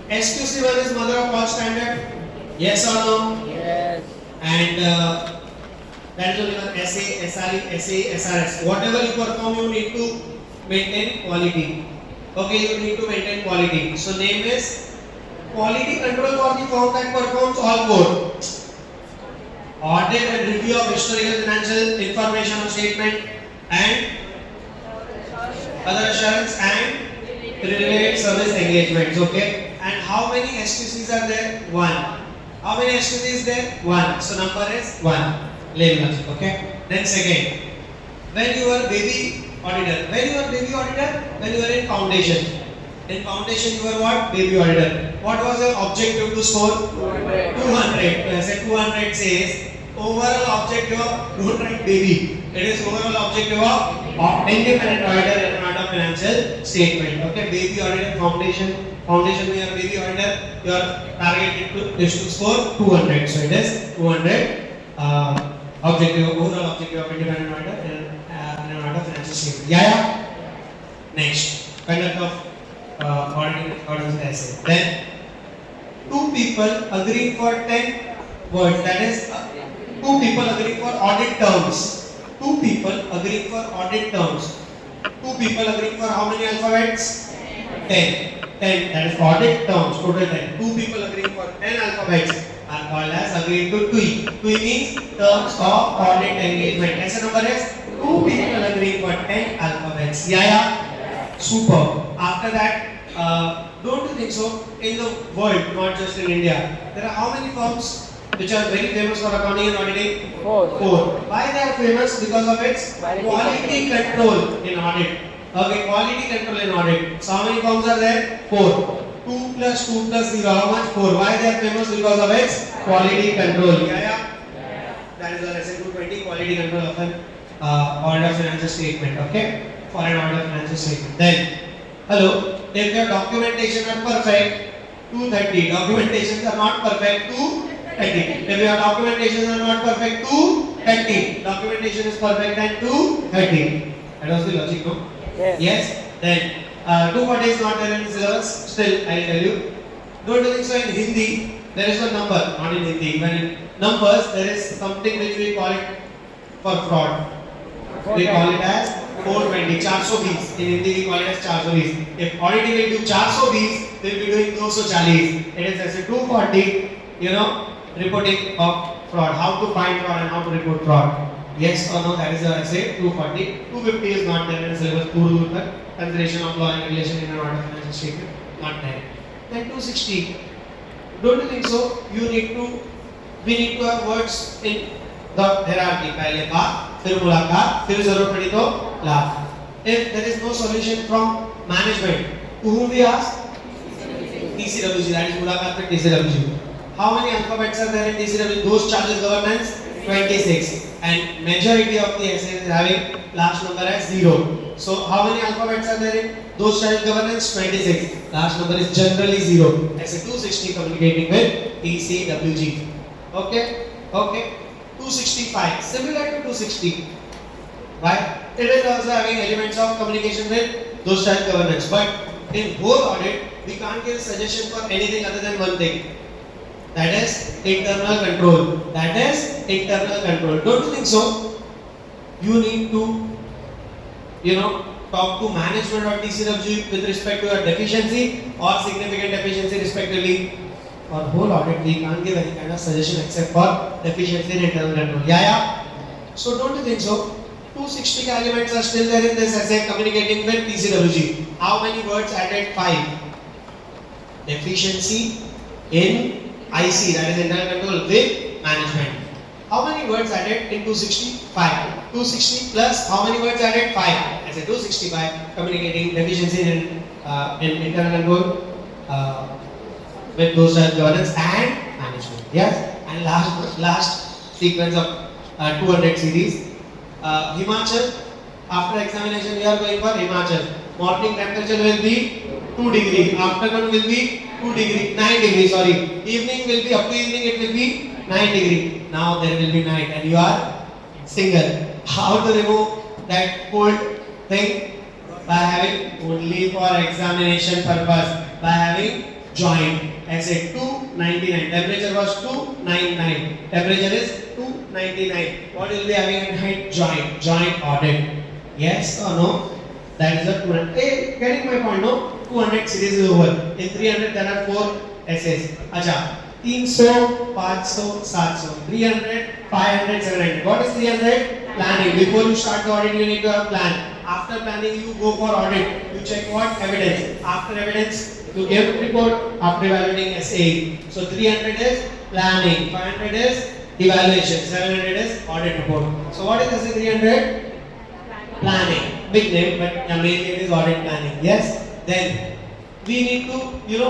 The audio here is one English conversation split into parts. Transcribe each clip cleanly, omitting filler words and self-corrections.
SQC1 is mother of all standard. Yes or no? Yes. And that is only one SA, SRE, SA, SRS. Whatever you perform, you need to maintain quality. Okay, you need to maintain quality. So name is quality control for the firm that performs all four. Audit and review of historical financial information or statement and other assurance and related service engagements. Okay. And how many SQCs are there? One. How many SQCs is there? One. So number is one. Label. Okay. Then second, when you are baby auditor. When you are baby auditor? When you are in foundation. In foundation you are what? Baby auditor. What was your objective to score? 200. 200. Say 200 says overall objective of don't write baby. It is overall objective of independent auditor and not of financial statement. Okay, baby auditor foundation. Foundation में baby auditor your target is to score 200. So it is 200 objective overall objective of independent auditor and not of financial statement. Yeah. Next, conduct of auditing essay. Then two people agreeing for 10 words. That is two people agreeing for audit terms. Two people agreeing for audit terms. Two people agreeing for how many alphabets? 10. 10. That is audit terms. Total 10. Two people agreeing for 10 alphabets are called as agreeing to TUI. TUI means terms of audit engagement. As a number is two people agreeing for 10 alphabets. Yeah. Super. After that, don't you think so? In the world, not just in India, there are how many firms which are very famous for accounting and auditing? 4. 4. Why they are famous? Because of its quality control in audit. Okay, quality control in audit. So how many firms are there? 4. 2 plus 2 plus 0. How much? 4. Why they are famous? Because of its quality control. Yeah. That is the lesson 220. Quality control of an audit of financial statement. Okay. For an audit of financial statement. Then, hello, if your documentation are perfect, 230. Documentations are not perfect, 230. If your documentations are not perfect, 230. Documentation is perfect, then 230. That was the logic, no? Yes. Then, 240 is not there in the syllabus. Still, I'll tell you. Don't you think so? In Hindi, there is one number, not in Hindi. Even in numbers, there is something which we call it for fraud. We call it as 420, 420. In Hindi we call it as 420. If auditing will do 420, they will be doing 240. It is as a 240, reporting of fraud. How to find fraud and how to report fraud. Yes or no, that is the essay 240. 250 is not there in the syllabus. Consideration of law and regulation in an order of financial statement, not there. Then 260. Don't you think so? We need to have words in the hierarchy. पहले का, फिर मुलाकात, फिर जरूरत पड़ी तो लाभ. If there is no solution from management, to whom we ask? TCWG. That is मुलाकात फिर TCWG. How many alphabets are there in TCWG? Those charges governance 26, and majority of the essays is having last number as 0. So how many alphabets are there in those charges governance? 26. Last number is generally 0. Essay 260 communicating with TCWG. Okay. 265, similar to 260. Why? It is also having elements of communication with those type governance. But in whole audit, we can't give suggestion for anything other than one thing. That is internal control. Don't you think so? You need to, talk to management or TCWG with respect to your deficiency or significant deficiency respectively. For whole audit, we can't give any kind of suggestion except for deficiency in internal control. Yeah. So don't you think so? 260 elements are still there in this essay communicating with TCWG. How many words added? 5. Deficiency in IC, that is internal control with management. How many words added in 260? 5. 260 plus how many words added? 5. I said 265 communicating deficiency in internal control with those governance and management. Yes. And last sequence of 200 series. Himachal. After examination, we are going for Himachal. Morning temperature will be 2 degree. Afternoon will be 2 degree. 9 degree. Sorry. Evening will be up to evening. It will be 9 degree. Now there will be night, and you are single. How to remove that cold thing? By having only for examination purpose. By having joint. ऐसे 299. Temperature was 299. Temperature is 299. What will be having at height? Joint. Joint audit. Yes or no? That is a 200. Hey, getting my point? No. 200 series is over. In 300 there are 4 essays. अच्छा. 300, 500, 700, 300, 500, 700. What is 300? Planning. Before you start the audit, you need to have plan. After planning, you go for audit. You check what? Evidence. After evidence, you give report. After evaluating SA. So 300 is planning, 500 is evaluation, 700 is audit report. So what is SA 300? Planning. Big name, but mainly it is audit planning. Yes. Then we need to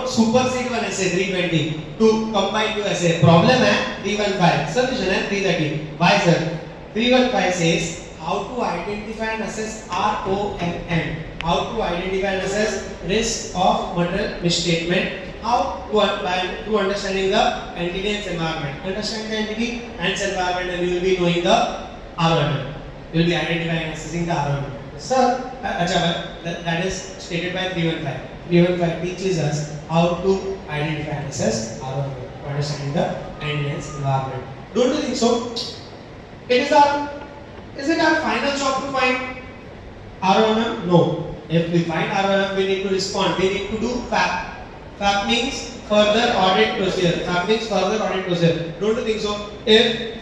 supersede one SA 320 to combine to SA. Problem है 315. Solution है 330. Why sir? 315 says how to identify and assess ROMM. How to identify and assess risk of material misstatement. How to understanding the entity and environment. Understand the entity and environment, and you will be knowing the ROMM. You will be identifying and assessing the ROMM. Sir, that is stated by 315. 315 teaches us how to identify and assess ROMM, understanding the entity and environment. Don't you think so? Is it our final job to find ROMM? No. If we find ROMM, we need to respond. We need to do FAP. FAP means further audit procedure. FAP means further audit procedure. Don't you think so? If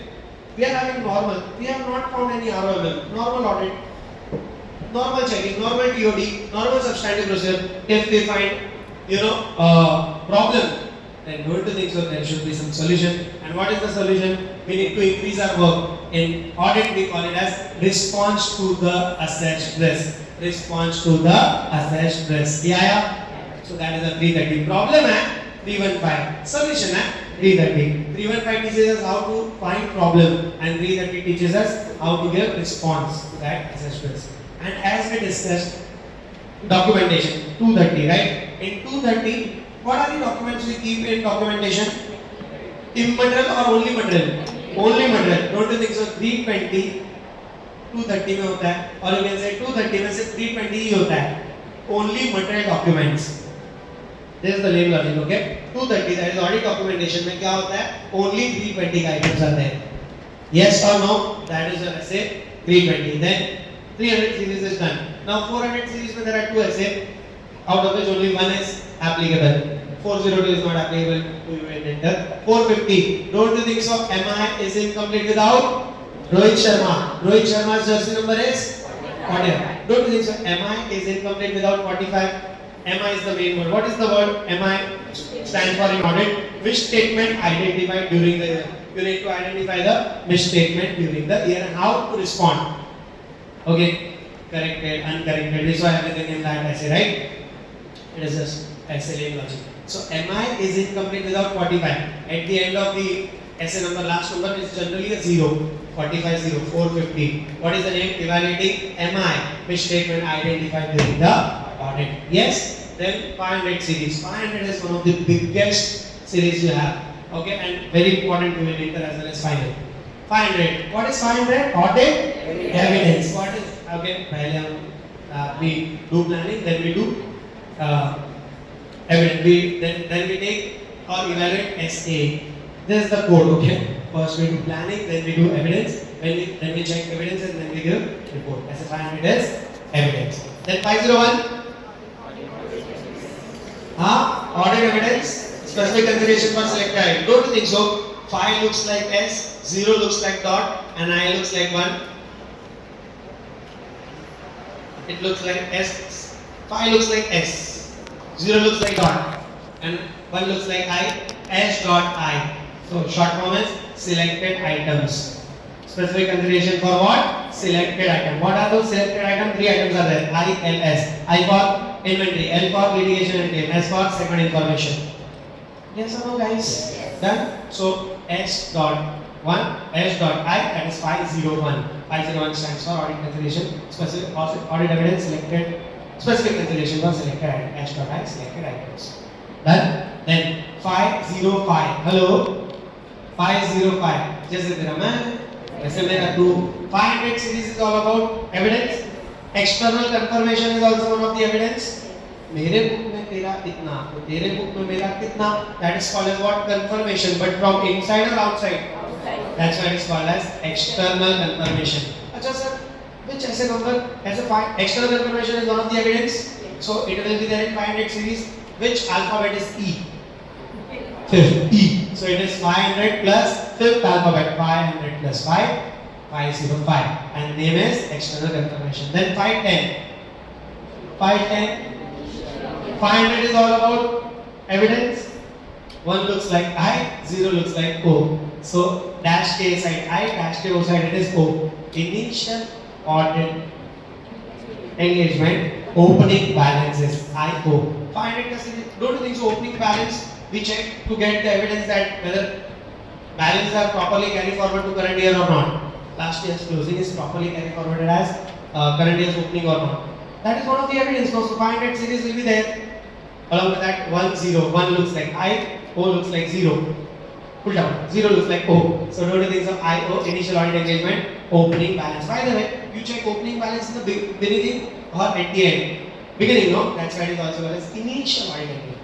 we are having normal, we have not found any ROMM. Normal audit, normal checking, normal TOD, normal substantive procedure. If we find, problem, then don't you think so? There should be some solution. And what is the solution? We need to increase our work. In audit, we call it as response to the assessed risk. Response to the assessed risk. Yeah. So that is a 330. Problem है 315. Solution है 330. 315 teaches us how to find problem, and 330 teaches us how to give response to that assessed risk. And as we discussed, documentation 230, right? In 230, what are the documents we keep in documentation? Immaterial or only material? Only material. Don't you think so? 320 230 में होता है, और you can say 230 में से 320 ही होता है. Only material documents. This is the name logic, okay? 230 that is audit documentation में क्या होता है? Only 320 items आते हैं. Yes or no? That is the essay 320. Then 300 series is done. Now 400 series में there are 2 essay, out of which only one is applicable. 402 is not applicable to you in enter. 450. Don't you think so? MI is incomplete without Rohit Sharma. Rohit Sharma's jersey number is 40. Don't you think so? MI is incomplete without 45. MI is the main word. What is the word? MI stands for in audit. Which statement identified during the year? You need to identify the misstatement during the year and how to respond. Okay, corrected, uncorrected. This was everything in that essay, right? It is just essay logic. So MI is incomplete without 45. At the end of the essay number, last number is generally a 0. 45 0, 450. What is the name? Evaluating MI, misstatement identified during the audit. Yes. Then 500 series. 500 is one of the biggest series you have. Okay, and very important to inter as well as final. 500. What is 500? Audit evidence. What is? Okay, पहले हम we do planning, then we do evidence. Then we take or evaluate SA. This is the code. Okay. First we do planning, then we do evidence. Then we check evidence and then we give report. As a 500 is evidence. Then 501. Audit evidence. Specific consideration for selected item. Don't you think so? 5 looks like S, 0 looks like dot, and I looks like 1. It looks like S. 5 looks like S, 0 looks like dot, and 1 looks like I. S dot I. So short form is selected items. Specific consideration for what? Selected item. What are those selected items? 3 items are there. I, L, S. I for inventory, L for litigation and claim, S for segment information. Yes or no, guys? Done. So S dot 1, S dot I, that is 501. 501 stands for audit consideration. Specific audit evidence selected. Specific consideration for selected item. S dot I, selected items. Done. Then 505. Hello. 505. जैसे तेरा मैं, वैसे मेरा 2. 500 series is all about evidence. External confirmation is also one of the evidence. मेरे book में तेरा इतना, तो तेरे बुक में मिला कितना, that is called as what? Confirmation. But from inside or outside? That's why it is called as external confirmation. अच्छा sir, which ऐसे number, ऐसे external confirmation is one of the evidence. So it will be there in 500 series. Which alphabet is E? Fifth, E. So it is 500 plus fifth alphabet. 500 plus 5, 505. And name is external confirmation. Then 510. 510. 500 is all about evidence. 1 looks like I, 0 looks like O. So dash K side I, dash K O side it is O. Initial audit engagement, opening balance is IO. 500 ka series. Don't you think so? Opening balance we check to get the evidence that whether balances are properly carried forward to current year or not. Last year's closing is properly carried forwarded as current year's opening or not. That is one of the evidence. So 500 series will be there. Along with that 1 0. 1 looks like I, O looks like 0. Pull down. 0 looks like O. So don't you think so? IO, initial audit engagement, opening balance. By the way, you check opening balance in the beginning or at the end. Beginning, no? That's why it is also called as initial audit engagement.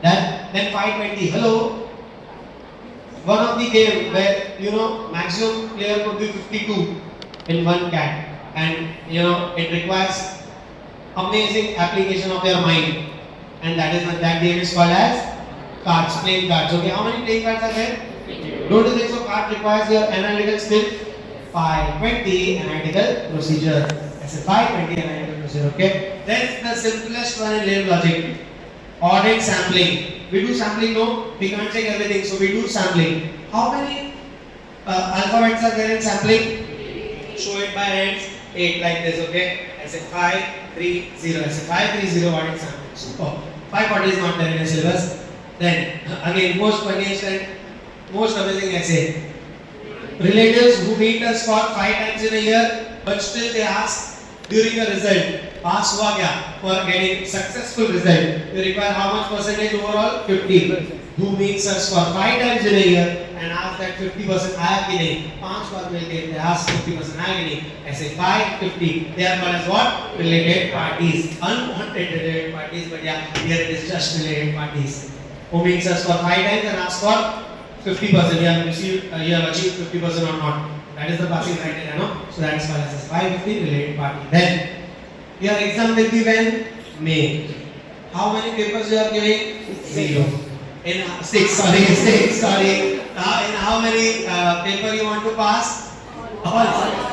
Then 520. Hello. One of the game where maximum player could be 52 in one cat, and it requires amazing application of your mind, and that game is called as cards, playing cards. Okay, how many playing cards are there? Don't you think so? Card requires your analytical skill. 520 analytical procedure. I said 520 analytical procedure. Okay. Then the simplest one in linear logic. Audit sampling. We do sampling, no? We can't check everything, so we do sampling. How many alphabets are there in sampling? Show it by hands. 8 like this, okay? I said 5, 3, 0. I said 5, 3, 0 audit sampling. Super. 540 is not there in the syllabus. Then again, most funniest and most amazing essay. Relatives who meet us for 5 times in a year, but still they ask during the result, pass hua kya? For getting successful result, you require how much percentage overall? 50. Who meets us for 5 times in a year and ask that 50% आया कि नहीं? 5 बार मिलके they ask 50% आया कि नहीं? ऐसे 5, 50. They are called as what? Related parties. Unwanted related parties, but yeah, here it is just related parties. Who meets us for 5 times and asks for 50%. You have received, you have achieved 50% or not. That is the passing criteria, no? So that is called as 550 related party. Then your exam will be when? May. How many papers you are giving? 0. In 6. In how many paper you want to pass? All.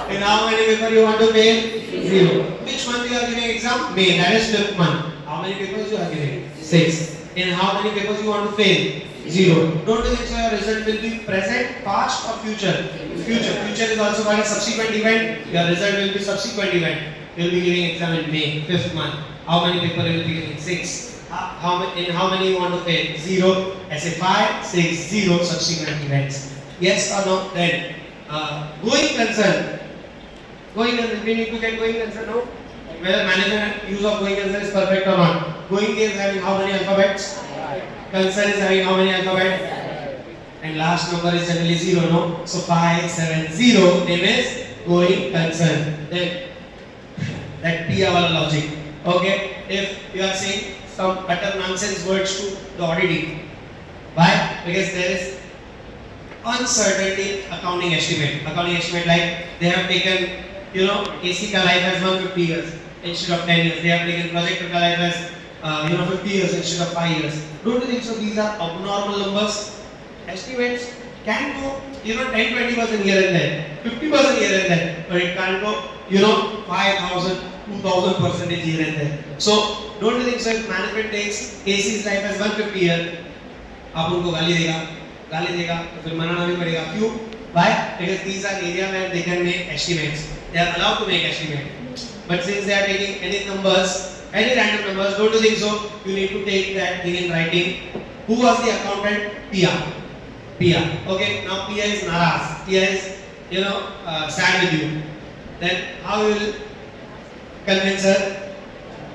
In how many paper you want to fail? 0. Which month you are giving exam? May. That is 5th month. How many papers you are giving? 6. In how many papers you want to fail? 0. Don't you think so your result will be present, past or future? Future. Future is also called a subsequent event. Your result will be subsequent event. You will be giving exam in May, 5th month. How many people you will be giving? 6. In how many you want to fail? 0. I say 5, 6, 0 subsequent events. Yes or no? Then going concern. Going concern. We need to get going concern now. Whether management use of going concern is perfect or not. Going is having how many alphabets? Concern is having how many alphabets? And last number is generally 0, no? So 5, 7, 0. Name is going concern. Then that Pia wala logic. Okay? If you are saying some utter nonsense words to the auditing. Why? Because there is uncertainty accounting estimate. Accounting estimate like they have taken, AC ka life as 150 years instead of 10 years. They have taken projector ka life as 50 years instead of 5 years. Don't you think so? These are abnormal numbers. Estimates can go, 10-20% here and there, 50% here and there, but it can't go, 5,000, 2,000% here and there. So don't you think so? If management takes AC's life as 150 years, आप उनको गाली देगा, तो फिर मनाना भी पड़ेगा. क्यों? Why? Because these are areas where they can make estimates. They are allowed to make estimate. But since they are taking any numbers, any random numbers, don't you think so? You need to take that thing in writing. Who was the accountant? Pia. Okay, now Pia is naraz. Pia is, sad with you. Then how you will convince her?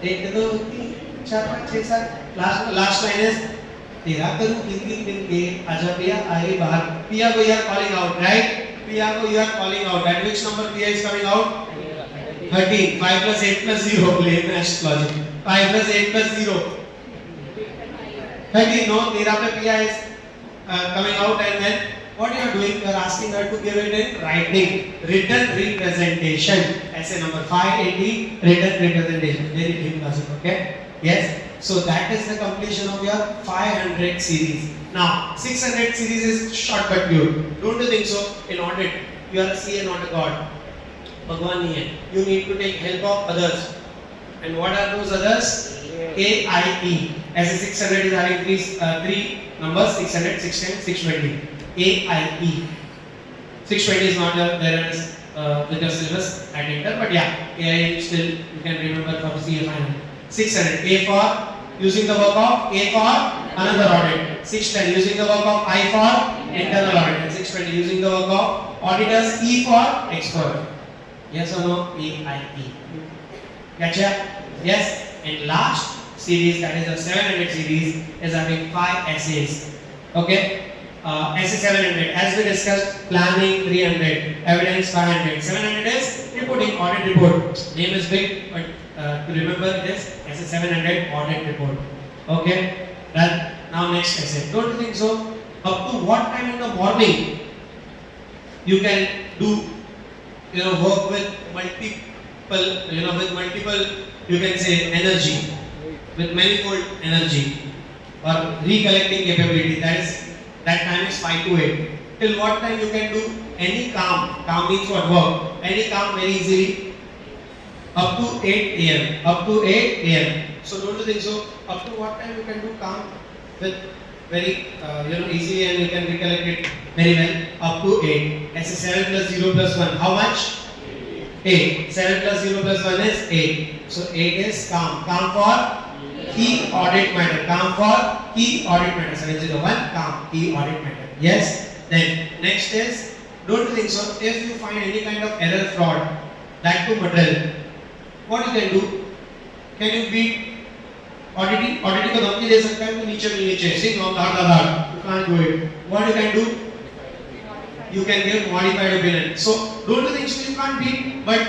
1, 2, 3, 4, 5, 6, 7. Last line is तेरा करूं तीन दिन के आजा पिया आए बाहर. Pia को you are calling out, right? Pia को you are calling out. At which number Pia is coming out? 13. 5 plus 8 plus 0. Plain logic. 5 plus 8 plus 0. 30. No, Tera pe Pia is coming out, and then what you are doing? You are asking her to give it in writing, written representation. Essay number 580, written representation. Very deep class, okay? Yes. So that is the completion of your 500 series. Now 600 series is short but good. Don't you think so? In audit, you are a CA, not a god. Bhagwan nahi hai. You need to take help of others. And what are those others? AIE. As a 600 is having three numbers: 600, 610, 620. AIE. 620 is not there as with your syllabus at Inter, but yeah, AIE still you can remember for CA final. 600. A for using the work of A for another audit. 610 using the work of I for internal audit. And 620 using the work of auditors E for expert. Yes or no? AIE. Gotcha? Yes. And last series, that is the 700 series, is having 5 essays. Okay? Essay 700, as we discussed, planning 300, evidence 500, 700 is reporting, audit report. Name is big, but to remember it is essay 700 audit report. Okay? Done. Now next essay. Don't you think so? Up to what time in the morning you can do, work with multiple, you can say energy, with manifold energy or recollecting capability. That time is 5 to 8. Till what time you can do any calm? Calm means what? Work. Any calm very easily. Up to 8 a.m. Up to 8 a.m. So don't you think so? Up to what time you can do calm with very easily, and you can recollect it very well. Up to 8. That's a 7 plus 0 plus 1. How much? 8. 7 plus 0 plus 1 is 8. So 8 is calm. Calm for key audit matter. Calm for key audit matter. 701 calm key audit matter. Yes. Then next is, don't you think so? If you find any kind of error, fraud, that to material, what you can do? Can you beat auditing? Auditing को धमकी दे सकता है तो नीचे मिलनी चाहिए. Sing on that. You can't do it. What you can do? You can give modified opinion. So don't you think so? You can't beat. But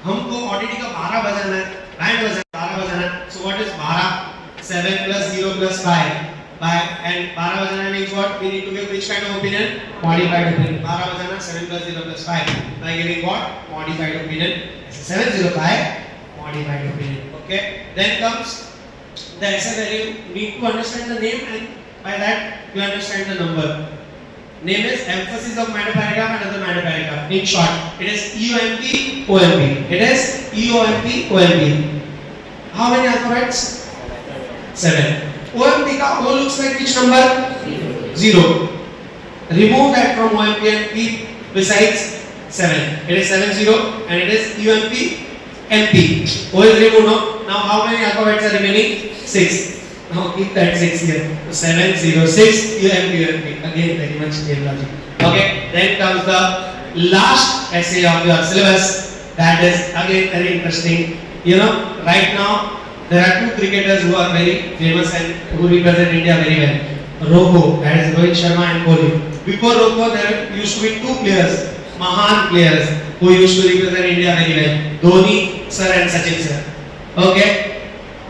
हमको auditing का 12 बजाना है. Band बजाना 12 बजाना है. So what is 12? 7 plus 0 plus 5. And 12 बजाना means what? We need to give which kind of opinion? Modified opinion. 12 बजाना 7 plus 0 plus 5. By giving what? Modified opinion. 705 modified opinion. Okay. Then comes the essay where you need to understand the name, and by that you understand the number. Name is emphasis of matter paragraph and other matter paragraph. In short, it is EOMP, OMP. It is EOMP, OMP. How many alphabets? 7. OMP ka O looks like which number? 0. Remove that from OMP and keep besides 7. It is 70 and it is UMP, MP. O is removed now. Now how many alphabets are remaining? 6. Now keep that 6 here. So 706 UMP, UMP. Again very much clear logic. Okay. Then comes the last essay of your syllabus. That is again very interesting. Right now there are 2 cricketers who are very famous and who represent India very well. Rocco, that is Rohit Sharma and Kohli. Before Rocco there used to be 2 players. Mahan players who used to represent India very well. Dhoni sir and Sachin sir. Okay,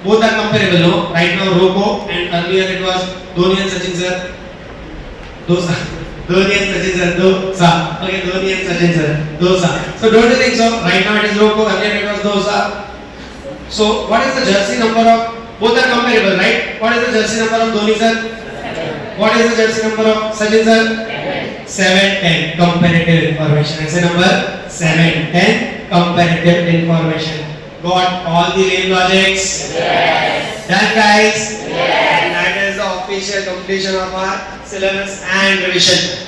both are comparable, no? Right now Rocco, and earlier it was Dhoni and Sachin sir. Dosa. Dhoni and Sachin sir. Dosa. Okay, Dhoni and Sachin sir. Dosa. So don't you think so? Right now it is Rocco. Earlier it was Dosa. So what is the jersey number of? Both are comparable, right? What is the jersey number of Dhoni sir? What is the jersey number of Sachin sir? 710. Comparative information. Essay number 710. Comparative information. Got all the name logics? Yes. Done guys? Yes. And that is the official completion of our syllabus and revision.